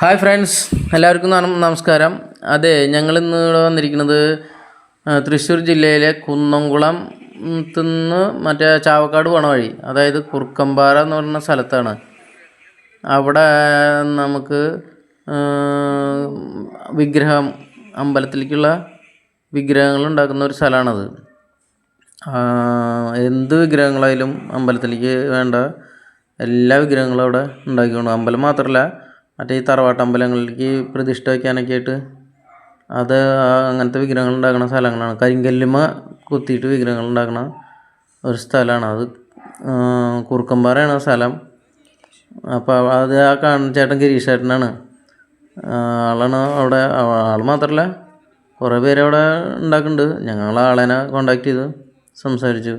Hi friends, എല്ലാവർക്കും നമസ്കാരം. അതെ, ഞങ്ങളിന്ന് ഇവിടെ വന്നിരിക്കുന്നത് തൃശ്ശൂർ ജില്ലയിലെ കുന്നംകുളം ത്തുനിന്ന് മറ്റേ ചാവക്കാട് പോണ വഴി, അതായത് കുറുക്കമ്പാറ എന്ന് പറയുന്ന സ്ഥലത്താണ്. അവിടെ നമുക്ക് വിഗ്രഹം, അമ്പലത്തിലേക്കുള്ള വിഗ്രഹങ്ങൾ ഉണ്ടാക്കുന്ന ഒരു സ്ഥലമാണത്. എന്ത് വിഗ്രഹങ്ങളായാലും അമ്പലത്തിലേക്ക് വേണ്ട എല്ലാ വിഗ്രഹങ്ങളും അവിടെ ഉണ്ടാക്കിക്കൊണ്ട്, അമ്പലം മാത്രമല്ല മറ്റേ ഈ തറവാട്ട് അമ്പലങ്ങളിലേക്ക് പ്രതിഷ്ഠ വയ്ക്കാനൊക്കെ ആയിട്ട് അത് അങ്ങനത്തെ വിഗ്രഹങ്ങൾ ഉണ്ടാക്കുന്ന സ്ഥലങ്ങളാണ്. കരിങ്കല്ലുമ്മ കുത്തിയിട്ട് വിഗ്രഹങ്ങൾ ഉണ്ടാക്കുന്ന ഒരു സ്ഥലമാണ് അത്. കുറുക്കമ്പാറയാണ് ആ സ്ഥലം. അപ്പോൾ അത് ആ കാണുന്ന ചേട്ടൻ ഗിരീഷ് ചേട്ടനാണ്. ആളാണ് അവിടെ. ആൾ മാത്രമല്ല, കുറേ പേര് അവിടെ ഉണ്ടാക്കുന്നുണ്ട്. ഞങ്ങൾ ആളേനെ കോണ്ടാക്ട് ചെയ്ത് സംസാരിച്ചു.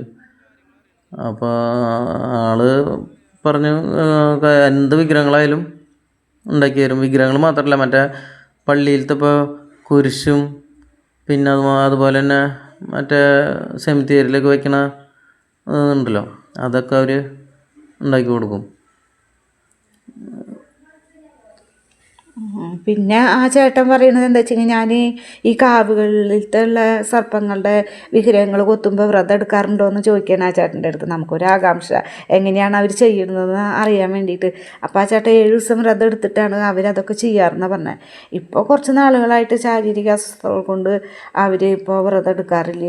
അപ്പോൾ ആൾ പറഞ്ഞു എന്ത് വിഗ്രഹങ്ങളായാലും ഉണ്ടാക്കി തരും. വിഗ്രഹങ്ങൾ മാത്രമല്ല, മറ്റേ പള്ളിയിലത്തെ ഇപ്പോൾ കുരിശും, പിന്നെ അതുപോലെ തന്നെ മറ്റേ സെമിത്തേരിയിലൊക്കെ വയ്ക്കണ ഉണ്ടല്ലോ, അതൊക്കെ അവർ ഉണ്ടാക്കി കൊടുക്കും. പിന്നെ ആ ചേട്ടൻ പറയുന്നത് എന്താ വെച്ച് കഴിഞ്ഞാൽ, ഞാൻ ഈ കാവുകളിലത്തെ ഉള്ള സർപ്പങ്ങളുടെ വിഗ്രഹങ്ങൾ കൊത്തുമ്പോൾ വ്രതം എടുക്കാറുണ്ടോ എന്ന് ചോദിക്കുകയാണ് ആ ചേട്ടൻ്റെ അടുത്ത്. നമുക്കൊരു ആകാംക്ഷ, എങ്ങനെയാണ് അവർ ചെയ്യുന്നതെന്ന് അറിയാൻ വേണ്ടിയിട്ട്. അപ്പോൾ ആ ചേട്ടൻ 7 ദിവസം വ്രതം എടുത്തിട്ടാണ് അവരതൊക്കെ ചെയ്യാറെന്നാണ് പറഞ്ഞത്. ഇപ്പോൾ കുറച്ച് നാളുകളായിട്ട് ശാരീരിക അസ്വസ്ഥതകൾ കൊണ്ട് അവർ ഇപ്പോൾ വ്രതം എടുക്കാറില്ല,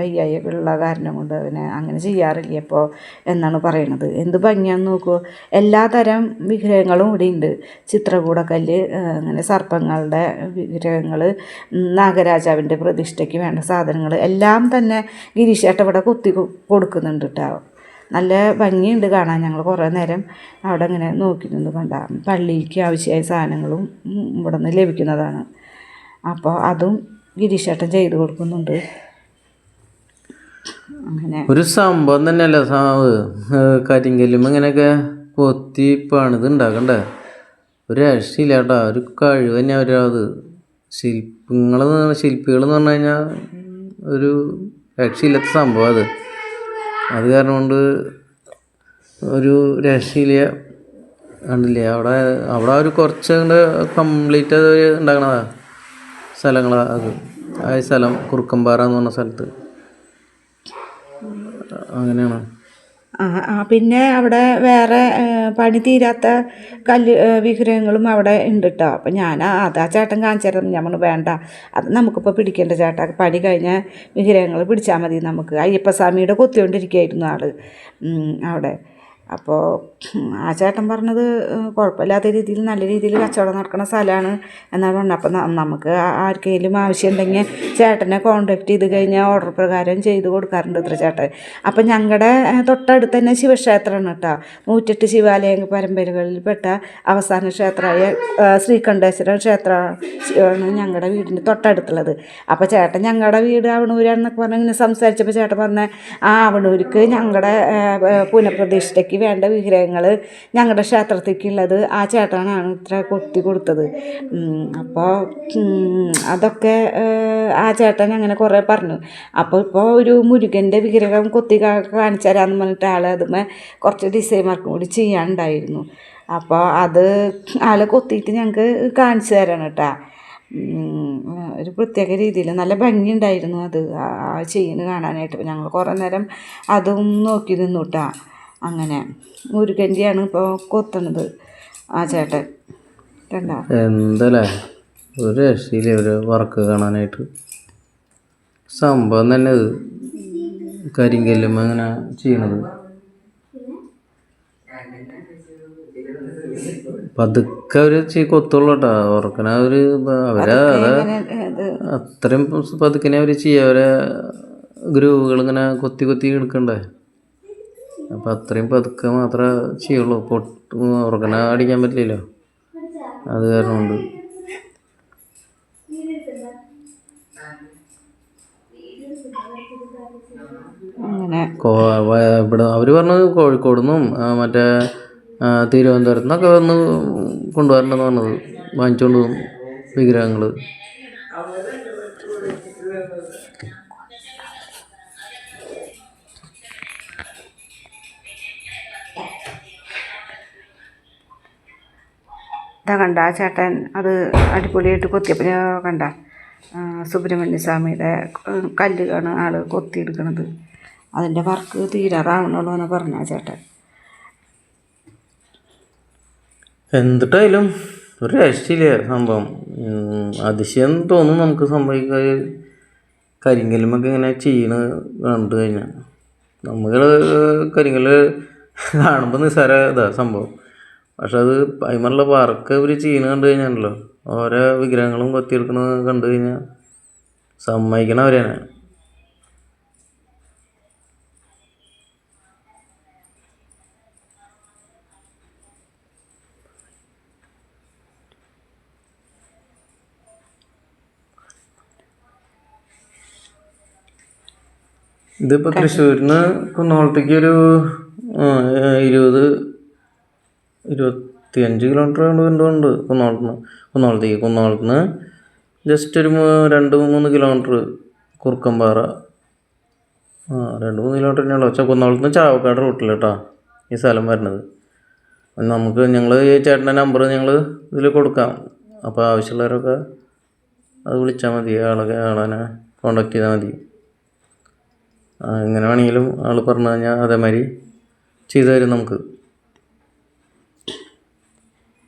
വയ്യായ്കയുള്ള കാരണം കൊണ്ട് അവന് അങ്ങനെ ചെയ്യാറില്ല ഇപ്പോൾ എന്നാണ് പറയണത്. എന്ത് ഭംഗിയാണെന്ന് നോക്കുമോ, എല്ലാതരം വിഗ്രഹങ്ങളും ഇവിടെ ഉണ്ട്. ചിത്രകൂടക്കല്ല്, അങ്ങനെ സർപ്പങ്ങളുടെ വിഗ്രഹങ്ങൾ, നാഗരാജാവിൻ്റെ പ്രതിഷ്ഠയ്ക്ക് വേണ്ട സാധനങ്ങൾ എല്ലാം തന്നെ ഗിരീഷേട്ട ഇവിടെ കൊത്തി കൊടുക്കുന്നുണ്ട് കേട്ടോ. നല്ല ഭംഗിയുണ്ട് കാണാൻ. ഞങ്ങൾ കുറേ നേരം അവിടെ ഇങ്ങനെ നോക്കി നിന്ന് കണ്ട. പള്ളിക്ക് ആവശ്യമായ സാധനങ്ങളും ഇവിടെ നിന്ന് ലഭിക്കുന്നതാണ്. അപ്പോൾ അതും ഗിരീഷേട്ടൻ ചെയ്ത് കൊടുക്കുന്നുണ്ട്. അങ്ങനെ ഒരു സംഭവം തന്നെയല്ലേ കരിങ്കല്ലും ഇങ്ങനെയൊക്കെ കൊത്തി പണിത് ഉണ്ടാക്കണ്ടേ, ഒരു രക്ഷയില്ല കേട്ടോ. ഒരു കഴിവ് തന്നെ അവരത്. ശില്പികൾ എന്ന് പറഞ്ഞു കഴിഞ്ഞാൽ ഒരു രക്ഷയില്ലാത്ത സംഭവം അത്. അത് കാരണം കൊണ്ട് ഒരു രക്ഷയില്ല. കണ്ടില്ലേ, അവിടെ ഒരു കുറച്ച് കംപ്ലീറ്റ് അത് ഉണ്ടാക്കണതാ സ്ഥലങ്ങളാണ് അത്. ആ സ്ഥലം കുറുക്കമ്പാറ എന്ന് പറഞ്ഞ സ്ഥലത്ത് അങ്ങനെയാണ്. പിന്നെ അവിടെ വേറെ പണി തീരാത്ത വിഗ്രഹങ്ങളും അവിടെ ഉണ്ട് കേട്ടോ. അപ്പം ഞാൻ ആ ചേട്ടൻ കാണിച്ചു തരാം. ഞാൻ പറഞ്ഞു വേണ്ട, അത് നമുക്കിപ്പോൾ പിടിക്കേണ്ട ചേട്ടാ, പണി കഴിഞ്ഞ വിഗ്രഹങ്ങൾ പിടിച്ചാൽ മതി. നമുക്ക് അയ്യപ്പസ്വാമിയുടെ കൊത്തിക്കൊണ്ടിരിക്കുകയായിരുന്നു ആൾ അവിടെ. അപ്പോൾ ആ ചേട്ടൻ പറഞ്ഞത് കുഴപ്പമില്ലാത്ത രീതിയിൽ നല്ല രീതിയിൽ കച്ചവടം നടക്കുന്ന സ്ഥലമാണ് എന്നാണ് പറഞ്ഞത്. അപ്പം നമുക്ക് ആർക്കെങ്കിലും ആവശ്യമുണ്ടെങ്കിൽ ചേട്ടനെ കോൺടാക്ട് ചെയ്ത് കഴിഞ്ഞാൽ ഓർഡർ പ്രകാരം ചെയ്ത് കൊടുക്കാറുണ്ട് ഇത്ര ചേട്ടൻ. അപ്പം ഞങ്ങളുടെ തൊട്ടടുത്ത് തന്നെ ശിവക്ഷേത്രമാണ് കേട്ടോ. 108 ശിവാലയ പരമ്പരകളിൽപ്പെട്ട അവസാന ക്ഷേത്രമായ ശ്രീകണ്ഠേശ്വര ക്ഷേത്രമാണ് ഞങ്ങളുടെ വീടിൻ്റെ തൊട്ടടുത്തുള്ളത്. അപ്പോൾ ചേട്ടൻ ഞങ്ങളുടെ വീട് അവണൂരാണെന്നൊക്കെ പറഞ്ഞ് ഇങ്ങനെ സംസാരിച്ചപ്പോൾ ചേട്ടൻ പറഞ്ഞ അവണൂർക്ക് ഞങ്ങളുടെ പുനഃപ്രതിഷ്ഠയ്ക്ക് വേണ്ട വിഗ്രഹങ്ങൾ ഞങ്ങളുടെ ക്ഷേത്രത്തേക്കുള്ളത് ആ ചേട്ടനാണ് ഇത്ര കൊത്തി കൊടുത്തത്. അപ്പോൾ അതൊക്കെ ആ ചേട്ടൻ അങ്ങനെ കുറേ പറഞ്ഞു. അപ്പോൾ ഇപ്പോൾ ഒരു മുരുകൻ്റെ വിഗ്രഹം കൊത്തി കാണിച്ചു തരാമെന്ന് പറഞ്ഞിട്ട് അതുമേ കുറച്ച് ഡിസൈൻ വർക്കും കൂടി ചെയ്യാനുണ്ടായിരുന്നു. അപ്പോൾ അത് കൊത്തിയിട്ട് ഞങ്ങൾക്ക് കാണിച്ചു തരണം കേട്ടോ. ഒരു പ്രത്യേക രീതിയിൽ നല്ല ഭംഗിയുണ്ടായിരുന്നു അത് ചെയ്യുന്നത് കാണാനായിട്ട്. ഞങ്ങൾ കുറേ നേരം അതും നോക്കി നിന്നു കേട്ടോ. അങ്ങനെ മുരുകൻ്റെയാണ് ഇപ്പോൾ കൊത്തണത് ആ ചേട്ടൻ. കണ്ടോ എന്തല്ലേ, ഒരു രക്ഷയില്ല ഒരു വർക്ക് കാണാനായിട്ട്. സംഭവം തന്നെ അത് കരിങ്കല്ലും അങ്ങനെ ചെയ്യണത്. പതുക്കെ അവർ കൊത്തുള്ളൂ കേട്ടോ. ഉറക്കന അത്രയും പതുക്കനെ അവർ ചെയ്യുക. അവരെ ഗ്രൂവുകൾ ഇങ്ങനെ കൊത്തി കൊത്തി എടുക്കണ്ടേ. അപ്പം അത്രയും പതുക്കെ മാത്രമേ ചെയ്യുള്ളൂ. ഉറക്കന അടിക്കാൻ പറ്റില്ലല്ലോ. അത് കാരണം കൊണ്ട് ഇവിടെ അവർ പറഞ്ഞത് കോഴിക്കോട് നിന്നും മറ്റേ തിരുവനന്തപുരത്തു നിന്നൊക്കെ വന്ന് കൊണ്ടുവരണ്ടെന്ന് പറഞ്ഞത്, വാങ്ങിച്ചുകൊണ്ട് പോകും വിഗ്രഹങ്ങൾ. ഇതാ കണ്ട ആ ചേട്ടൻ അത് അടിപൊളിയായിട്ട് കൊത്തിയപ്പോൾ കണ്ട സുബ്രഹ്മണ്യ സ്വാമിയുടെ കല്ലുകാണ് ആൾ കൊത്തിയെടുക്കണത്. അതിൻ്റെ വർക്ക് തീരാറാവണുള്ളൂ എന്ന് പറഞ്ഞ ആ ചേട്ടൻ. എന്തിട്ടായാലും ഒരു രക്ഷയില്ല സംഭവം. അതിശയം തോന്നും നമുക്ക് സംഭവിക്കാൻ. കരിങ്കല്ലുമൊക്കെ ഇങ്ങനെ ചെയ്യണ കണ്ടു കഴിഞ്ഞാൽ നമ്മൾ കരിങ്കല്ല് കാണുമ്പോൾ നിസ്സാര ഇതാ സംഭവം. പക്ഷെ അത് അതിനുള്ള വർക്ക് ഇവർ ചെയ്യണ കണ്ടു കഴിഞ്ഞാണല്ലോ, ഓരോ വിഗ്രഹങ്ങളും കൊത്തിയെടുക്കണ കണ്ടു കഴിഞ്ഞാൽ സമ്മതിക്കണവരാണ്. ഇതിപ്പോൾ തൃശ്ശൂരിന് കുന്നോളത്തേക്ക് ഒരു 25 കിലോമീറ്റർ ഉണ്ട് കുന്നോളത്തുനിന്ന് ജസ്റ്റ് ഒരു 2-3 കിലോമീറ്റർ കുറുക്കമ്പാറ 2-3 കിലോമീറ്റർ തന്നെയുള്ളൂ. പക്ഷേ കുന്നോളത്തുനിന്ന് ചാവക്കാട് റൂട്ടിൽ കേട്ടോ ഈ സ്ഥലം വരുന്നത്. ഞങ്ങൾ ഈ ചേട്ടൻ്റെ നമ്പർ ഞങ്ങൾ ഇതിൽ കൊടുക്കാം. അപ്പോൾ ആവശ്യമുള്ളവരൊക്കെ അത് വിളിച്ചാൽ മതി, ആളെ കോണ്ടാക്ട് ചെയ്താൽ മതി. എങ്ങനെ വേണമെങ്കിലും ആൾ പറഞ്ഞു കഴിഞ്ഞാൽ അതേമാതിരി ചെയ്തു തരും നമുക്ക്.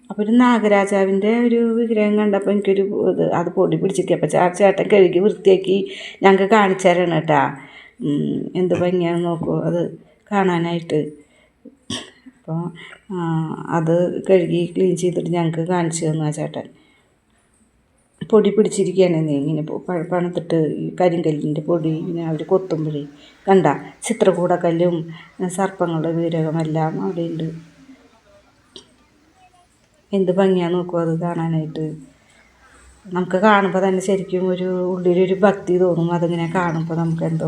അപ്പോൾ ഒരു നാഗരാജാവിൻ്റെ ഒരു വിഗ്രഹം കണ്ടപ്പോൾ എനിക്കൊരു അത് പൊടി പിടിച്ചിരിക്കുക. അപ്പോൾ ആ ചേട്ടൻ കഴുകി വൃത്തിയാക്കി ഞങ്ങൾക്ക് കാണിച്ചു തരണം കേട്ടാ. എന്ത് ഭംഗിയാണെന്ന് നോക്കൂ അത് കാണാനായിട്ട്. അപ്പോൾ അത് കഴുകി ക്ലീൻ ചെയ്തിട്ട് ഞങ്ങൾക്ക് കാണിച്ചു തന്നു ആ ചേട്ടൻ. പൊടി പിടിച്ചിരിക്കുകയാണ് ഇങ്ങനെ പണിതിട്ട് ഈ കരിങ്കല്ലിൻ്റെ പൊടി ഇങ്ങനെ അവർ കൊത്തുമ്പോഴേ കണ്ട ചിത്രകൂടക്കല്ലും സർപ്പങ്ങളുടെ വിഗ്രഹമെല്ലാം അവിടെ ഉണ്ട്. എന്ത് ഭംഗിയാന്ന് നോക്കുക അത് കാണാനായിട്ട്. നമുക്ക് കാണുമ്പോൾ തന്നെ ശരിക്കും ഒരു ഉള്ളിലൊരു ഭക്തി തോന്നും. അതിങ്ങനെ കാണുമ്പോൾ നമുക്ക് എന്തോ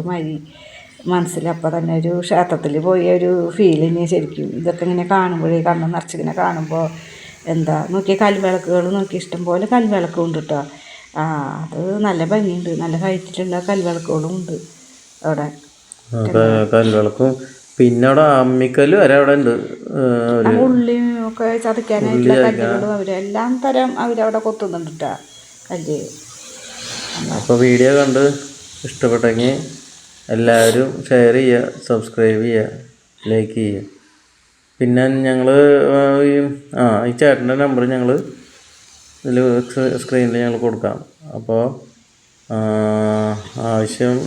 മനസ്സിൽ അപ്പോൾ തന്നെ ഒരു ക്ഷേത്രത്തിൽ പോയ ഒരു ഫീലിങ് ശരിക്കും. ഇതൊക്കെ ഇങ്ങനെ കാണുമ്പോഴേ കണ്ണ് നിറച്ചിങ്ങനെ കാണുമ്പോൾ എന്താ നോക്കിയ കൽവിളക്കുകൾ നോക്കി ഇഷ്ടംപോലെ കൽവിളക്കും ഉണ്ട് കേട്ടോ. അത് നല്ല ഭംഗിയുണ്ട്, നല്ല ഹൈറ്റിലുള്ള കൽവിളക്കുകളും ഉണ്ട് അവിടെ. കൽവിളക്കും പിന്നെ അവിടെ അമ്മിക്കല്ല് വരെ അവിടെ ഉണ്ട്. ഉള്ളി ഒക്കെ ചതയ്ക്കാനായിട്ടുള്ള കല്ലുകളും അവരെല്ലാം തരം അവരവിടെ കൊത്തുന്നുണ്ട് കേട്ടോ കല്ല്. അപ്പോൾ വീഡിയോ കണ്ട് ഇഷ്ടപ്പെട്ടെങ്കിൽ എല്ലാവരും ഷെയർ ചെയ്യുക, സബ്സ്ക്രൈബ് ചെയ്യുക, ലൈക്ക് ചെയ്യുക. പിന്നെ ഞങ്ങൾ ഈ ചേട്ടൻ്റെ നമ്പർ ഞങ്ങൾ ഇതിൽ സ്ക്രീനിൽ ഞങ്ങൾ കൊടുക്കാം. അപ്പോൾ ആവശ്യം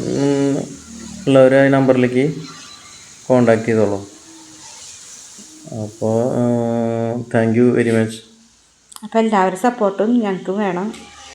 ഉള്ളവർ ആ നമ്പറിലേക്ക് കോണ്ടാക്ട് ചെയ്തോളൂ. അപ്പോൾ താങ്ക് യു വെരി മച്ച്. അപ്പോൾ എല്ലാവരും സപ്പോർട്ടും ഞങ്ങൾക്ക് വേണം.